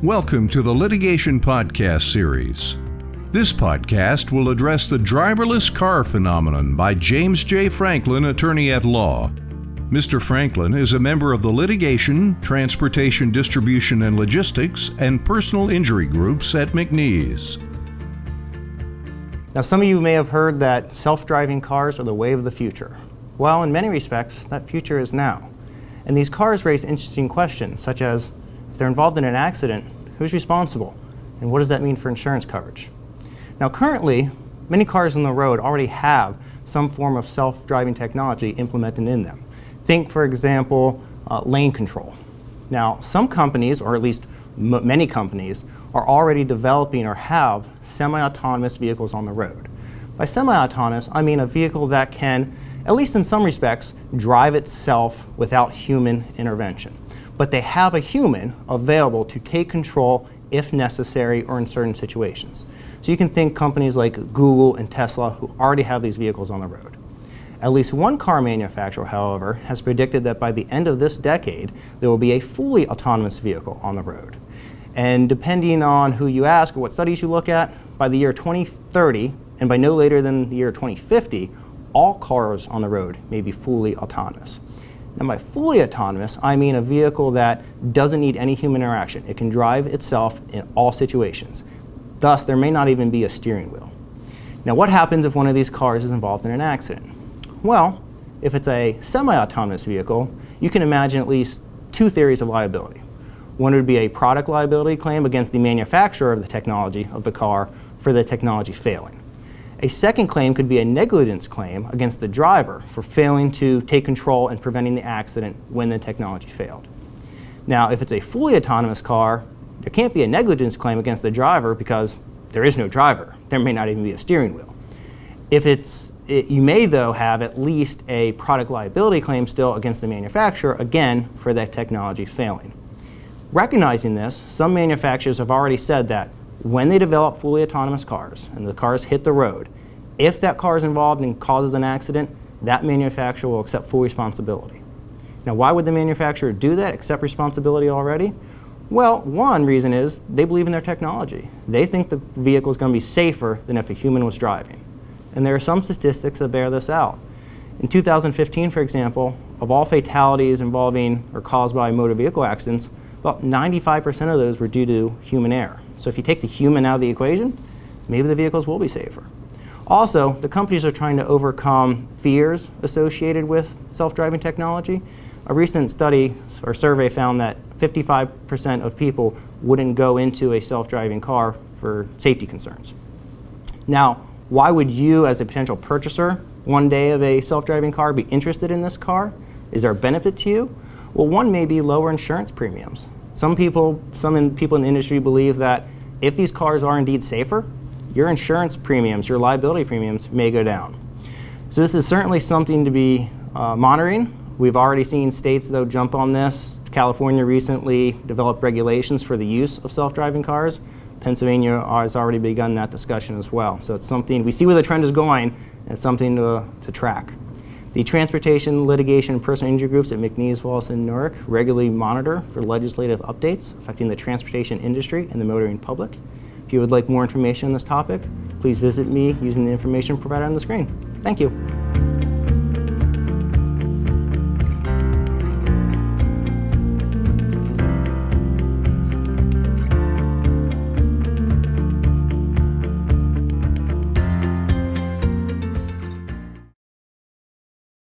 Welcome to the Litigation Podcast series. This podcast will address the driverless car phenomenon by James J. Franklin, attorney at law. Mr. Franklin is a member of the Litigation, Transportation Distribution and Logistics, and Personal Injury groups at McNees. Now, some of you may have heard that self-driving cars are the way of the future. Well, in many respects, that future is now. And these cars raise interesting questions, such as, if they're involved in an accident, who's responsible? And what does that mean for insurance coverage? Now, currently, many cars on the road already have some form of self-driving technology implemented in them. Think, for example, lane control. Now, some companies, or at least many companies, are already developing or have semi-autonomous vehicles on the road. By semi-autonomous, I mean a vehicle that can, at least in some respects, drive itself without human intervention. But they have a human available to take control if necessary or in certain situations. So you can think companies like Google and Tesla who already have these vehicles on the road. At least one car manufacturer, however, has predicted that by the end of this decade, there will be a fully autonomous vehicle on the road. And depending on who you ask or what studies you look at, by the year 2030, and by no later than the year 2050, all cars on the road may be fully autonomous. Now, by fully autonomous, I mean a vehicle that doesn't need any human interaction. It can drive itself in all situations. Thus, there may not even be a steering wheel. Now, what happens if one of these cars is involved in an accident? Well, if it's a semi-autonomous vehicle, you can imagine at least two theories of liability. One would be a product liability claim against the manufacturer of the technology of the car for the technology failing. A second claim could be a negligence claim against the driver for failing to take control and preventing the accident when the technology failed. Now, if it's a fully autonomous car, there can't be a negligence claim against the driver because there is no driver. There may not even be a steering wheel. You may, though, have at least a product liability claim still against the manufacturer, again, for that technology failing. Recognizing this, some manufacturers have already said that when they develop fully autonomous cars and the cars hit the road, if that car is involved and causes an accident, that manufacturer will accept full responsibility. Now, why would the manufacturer do that, accept responsibility already? Well, one reason is they believe in their technology. They think the vehicle is going to be safer than if a human was driving. And there are some statistics that bear this out. In 2015, for example, of all fatalities involving or caused by motor vehicle accidents, about 95% of those were due to human error. So if you take the human out of the equation, maybe the vehicles will be safer. Also, the companies are trying to overcome fears associated with self-driving technology. A recent study or survey found that 55% of people wouldn't go into a self-driving car for safety concerns. Now, why would you, as a potential purchaser one day of a self-driving car, be interested in this car? Is there a benefit to you? Well, one may be lower insurance premiums. Some people in the industry believe that if these cars are indeed safer, your insurance premiums, your liability premiums may go down. So this is certainly something to be monitoring. We've already seen states, though, jump on this. California recently developed regulations for the use of self-driving cars. Pennsylvania has already begun that discussion as well. So it's something, we see where the trend is going, and it's something to track. The transportation, litigation, and personal injury groups at McNees, Wallace, and Newark regularly monitor for legislative updates affecting the transportation industry and the motoring public. If you would like more information on this topic, please visit me using the information provided on the screen. Thank you.